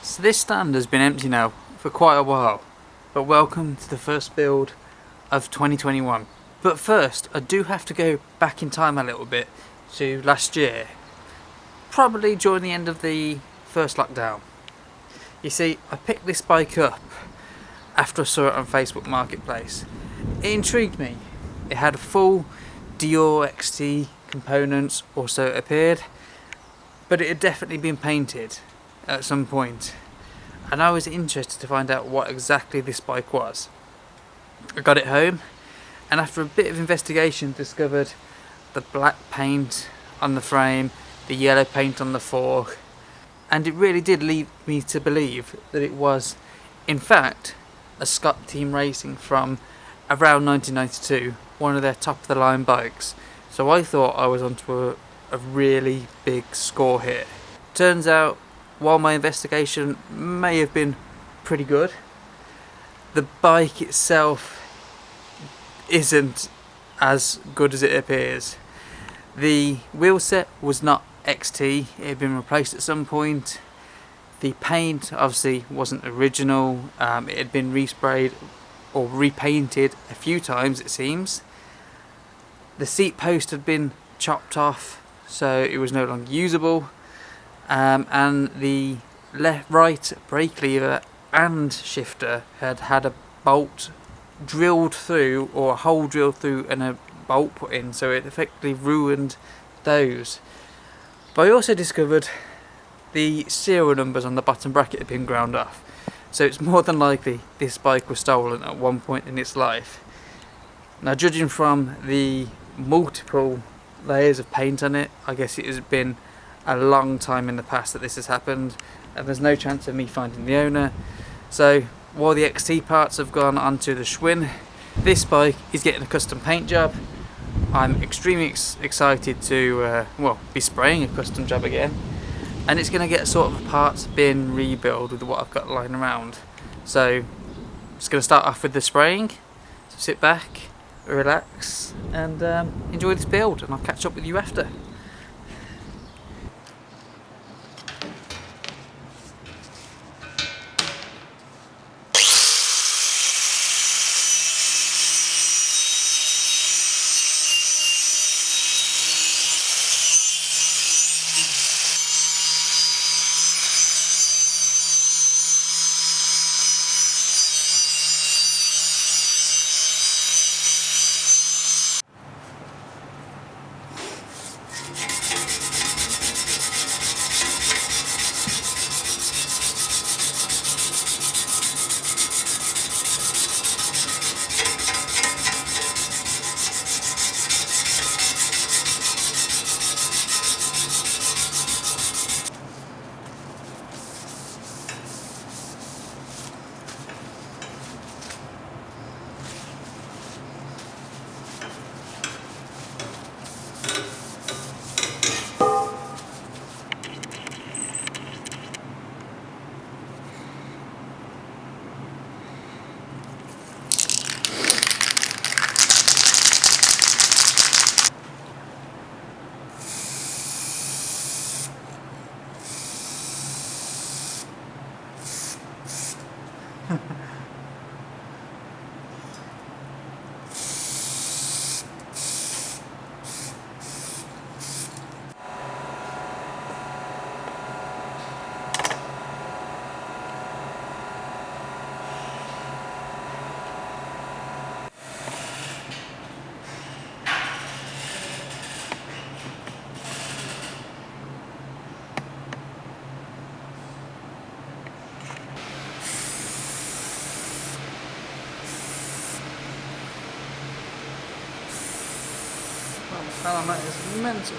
So this stand has been empty now for quite a while, but welcome to the first build of 2021. But first, I do have to go back in time a little bit to last year, probably during the end of the first lockdown. You see, I picked this bike up after I saw it on Facebook Marketplace. It intrigued me. It had a full Dior XT components, or so it appeared, but it had definitely been painted at some point, and I was interested to find out what exactly this bike was. I got it home, and after a bit of investigation discovered the black paint on the frame, the yellow paint on the fork, and it really did lead me to believe that it was in fact a Scott Team Racing from around 1992, one of their top of the line bikes. So I thought I was onto a really big score here. Turns out, while my investigation may have been pretty good, the bike itself isn't as good as it appears. The wheel set was not XT, it had been replaced at some point. The paint obviously wasn't original, it had been resprayed or repainted a few times it seems. The seat post had been chopped off, so it was no longer usable, and the right brake lever and shifter had had a bolt drilled through, or a hole drilled through and a bolt put in, so it effectively ruined those. But I also discovered the serial numbers on the bottom bracket had been ground off, so it's more than likely this bike was stolen at one point in its life. Now, judging from the multiple layers of paint on it, I guess it has been a long time in the past that this has happened, and there's no chance of me finding the owner. So while the XT parts have gone onto the Schwinn, this bike is getting a custom paint job. I'm extremely excited to be spraying a custom job again, and it's going to get sort of a parts bin rebuild with what I've got lying around. So I'm just going to start off with the spraying. So sit back, relax, and enjoy this build, and I'll catch up with you after. Oh, that is mental.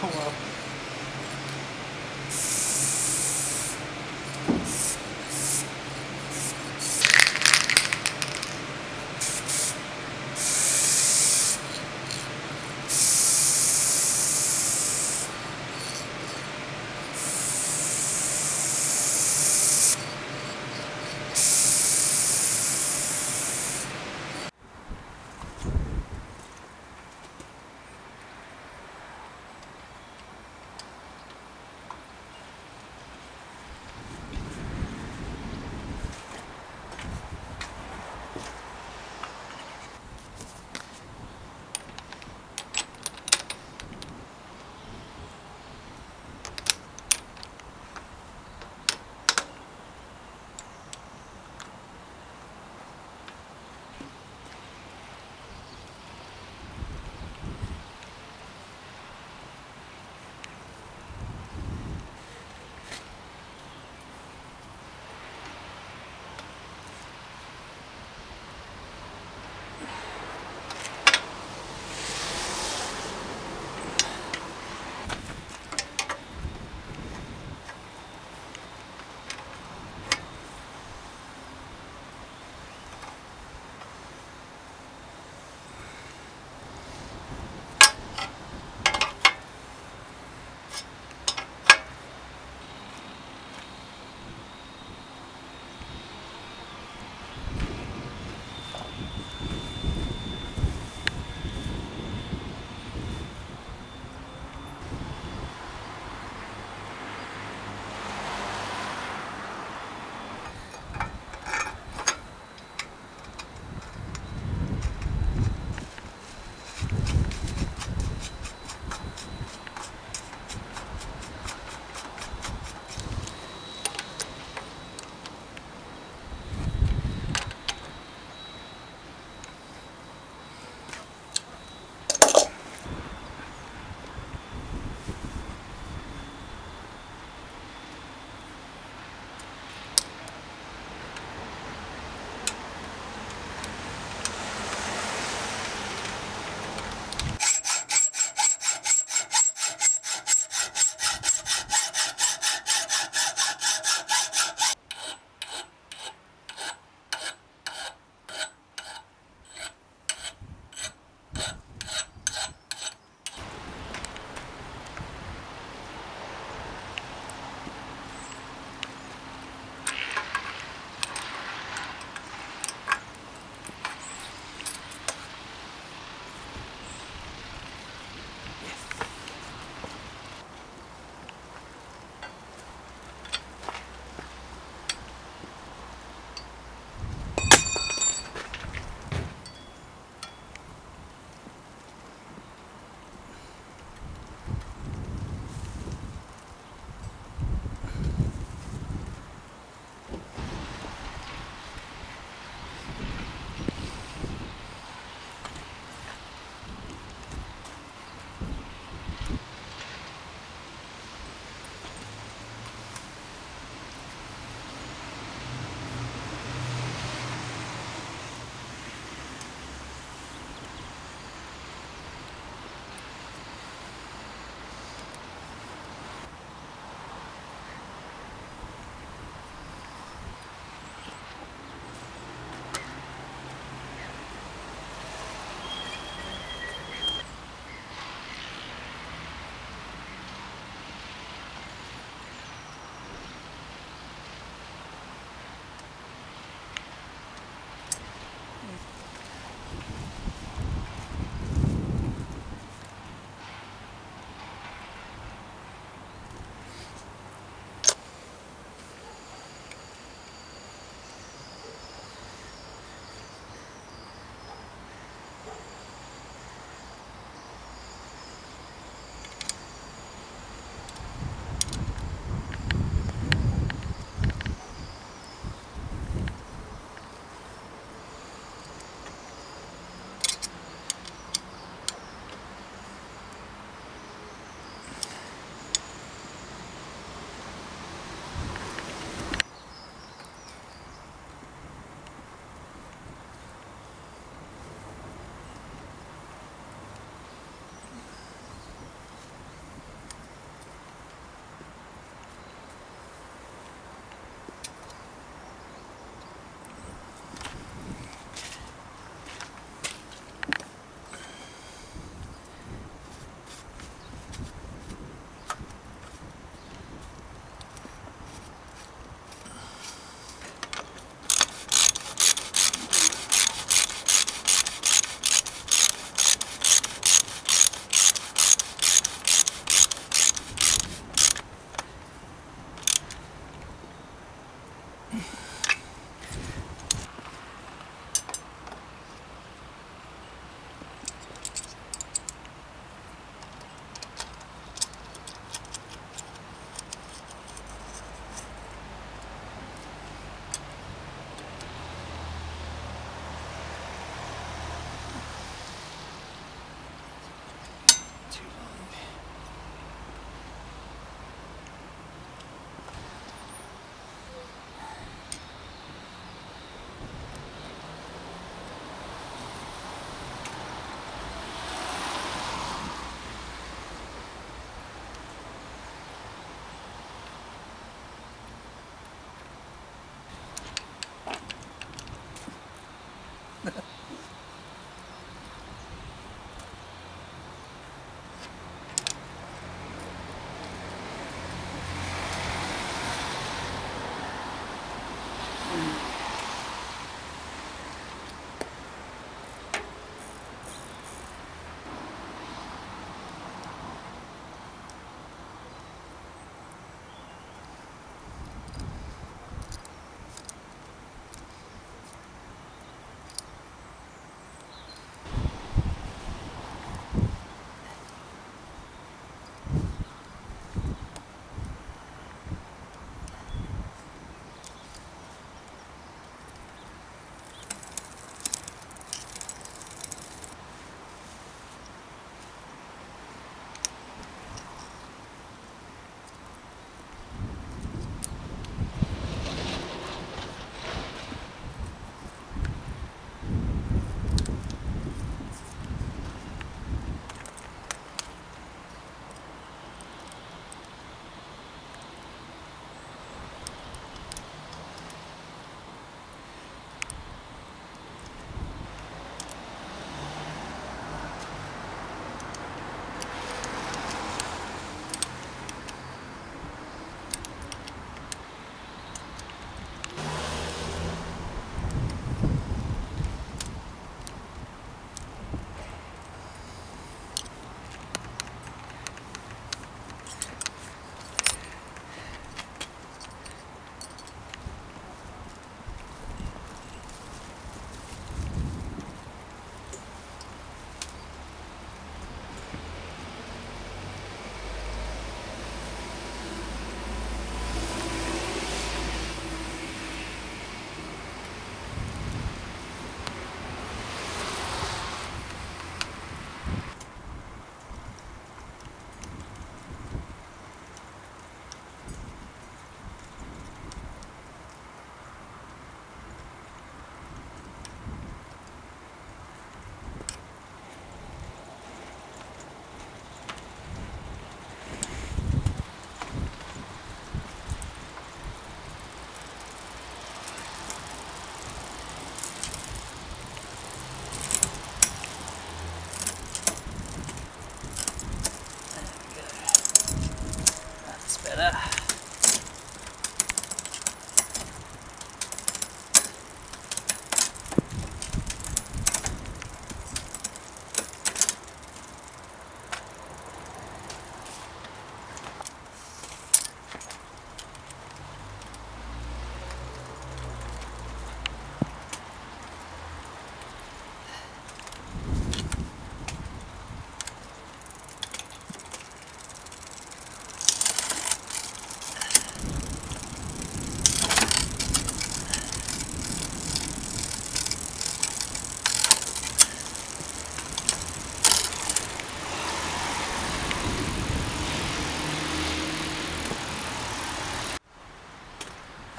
Oh well.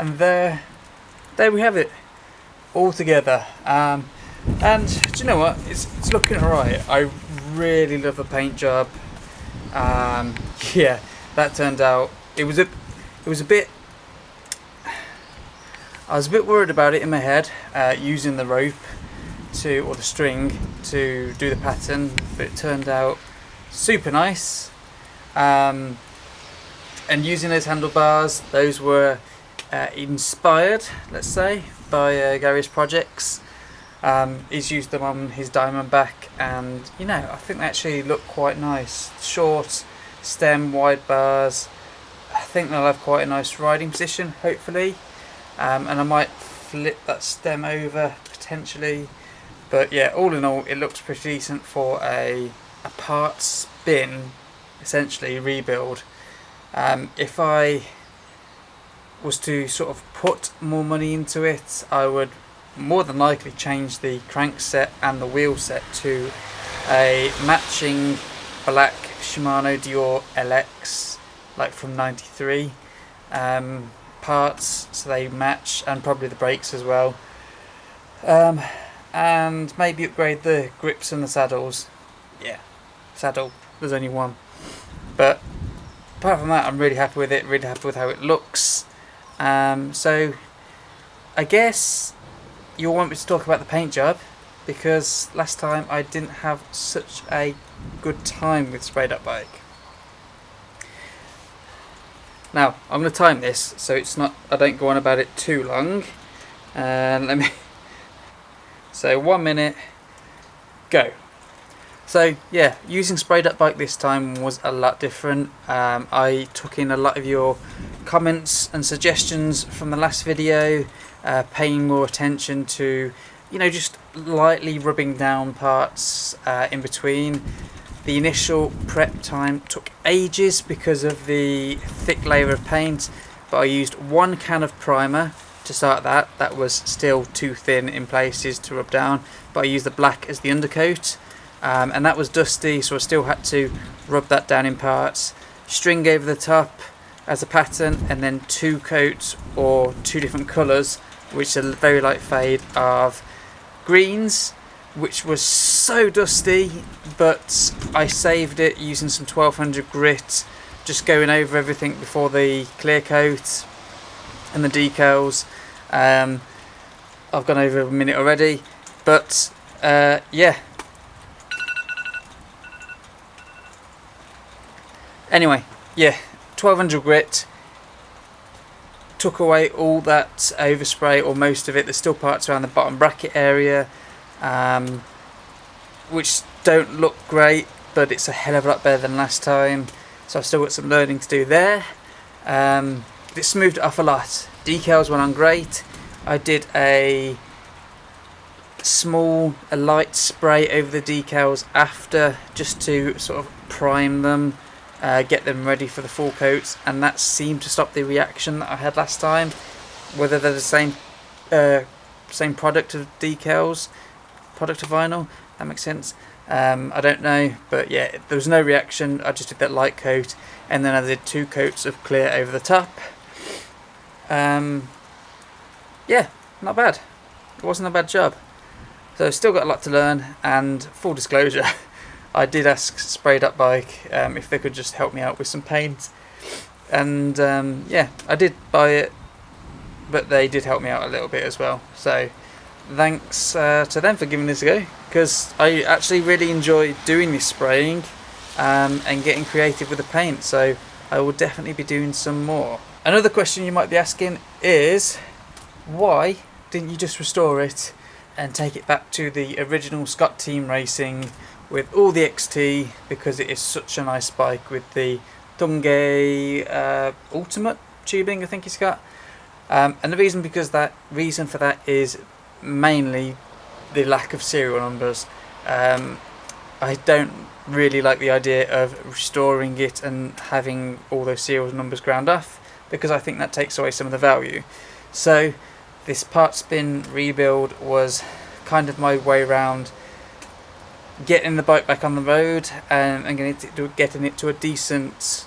And there we have it, all together. And do you know what? It's looking alright. I really love the paint job. Yeah, that turned out. It was a bit. I was a bit worried about it in my head, using the rope or the string to do the pattern, but it turned out super nice. And using those handlebars, those were inspired, let's say, by Gary's projects. He's used them on his Diamondback, and you know, I think they actually look quite nice. Short stem, wide bars. I think they'll have quite a nice riding position, hopefully. And I might flip that stem over potentially. But yeah, all in all, it looks pretty decent for a part spin, essentially rebuild. If I was to sort of put more money into it, I would more than likely change the crank set and the wheel set to a matching black Shimano Dior LX, like from '93, parts, so they match, and probably the brakes as well. And maybe upgrade the grips and the saddles. Yeah, saddle, there's only one. But apart from that, I'm really happy with it, really happy with how it looks. So I guess you'll want me to talk about the paint job, because last time I didn't have such a good time with Spray.Bike. Now I'm going to time this so I don't go on about it too long. So 1 minute, go. So yeah, using Spray.Bike this time was a lot different. I took in a lot of your comments and suggestions from the last video, paying more attention to, you know, just lightly rubbing down parts in between. The initial prep time took ages because of the thick layer of paint, but I used 1 can of primer to start that. That was still too thin in places to rub down, but I used the black as the undercoat. And that was dusty, so I still had to rub that down in parts. String over the top as a pattern, and then 2 coats or 2 different colours, which are very light fade of greens, which was so dusty, but I saved it using some 1200 grit, just going over everything before the clear coat and the decals. I've gone over a minute already, but yeah. Anyway, yeah, 1200 grit, took away all that overspray, or most of it. There's still parts around the bottom bracket area, which don't look great, but it's a hell of a lot better than last time. So I've still got some learning to do there. It smoothed it off a lot. Decals went on great. I did a light spray over the decals after, just to sort of prime them, get them ready for the full coats, and that seemed to stop the reaction that I had last time. Whether they're the same product of decals, product of vinyl, that makes sense. I don't know, but yeah, there was no reaction. I just did that light coat, and then I did 2 coats of clear over the top. Yeah, not bad. It wasn't a bad job. So still got a lot to learn, and full disclosure, I did ask Spray.Bike if they could just help me out with some paint, and yeah, I did buy it, but they did help me out a little bit as well. So thanks to them for giving this a go, because I actually really enjoy doing this spraying and getting creative with the paint, so I will definitely be doing some more. Another question you might be asking is, why didn't you just restore it and take it back to the original Scott Team Racing with all the XT, because it is such a nice bike with the Tunge Ultimate tubing, I think it's got. And the reason for that is mainly the lack of serial numbers. I don't really like the idea of restoring it and having all those serial numbers ground off, because I think that takes away some of the value. So this part spin rebuild was kind of my way around getting the bike back on the road and getting it to a decent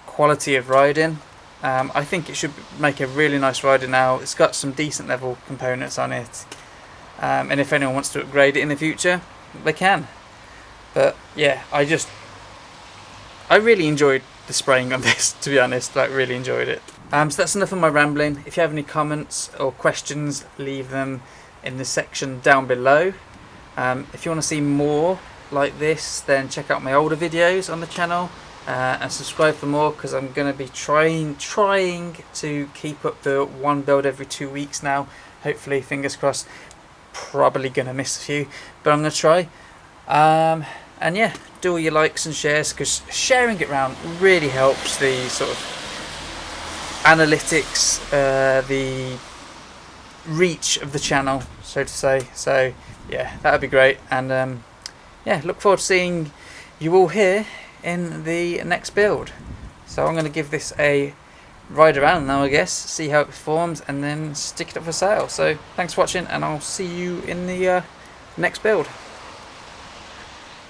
quality of riding. I think it should make a really nice rider now. It's got some decent level components on it, and if anyone wants to upgrade it in the future, they can. But yeah, I really enjoyed the spraying on this, to be honest. Like, really enjoyed it. So that's enough of my rambling. If you have any comments or questions, leave them in the section down below. If you want to see more like this, then check out my older videos on the channel, and subscribe for more, because I'm going to be trying to keep up the one build every 2 weeks now. Hopefully, fingers crossed. Probably going to miss a few, but I'm going to try. And yeah, do all your likes and shares, because sharing it around really helps the sort of analytics, the reach of the channel, so to say. So yeah, that would be great. And yeah, look forward to seeing you all here in the next build. So I'm going to give this a ride around now, I guess, see how it performs, and then stick it up for sale. So thanks for watching, and I'll see you in the next build.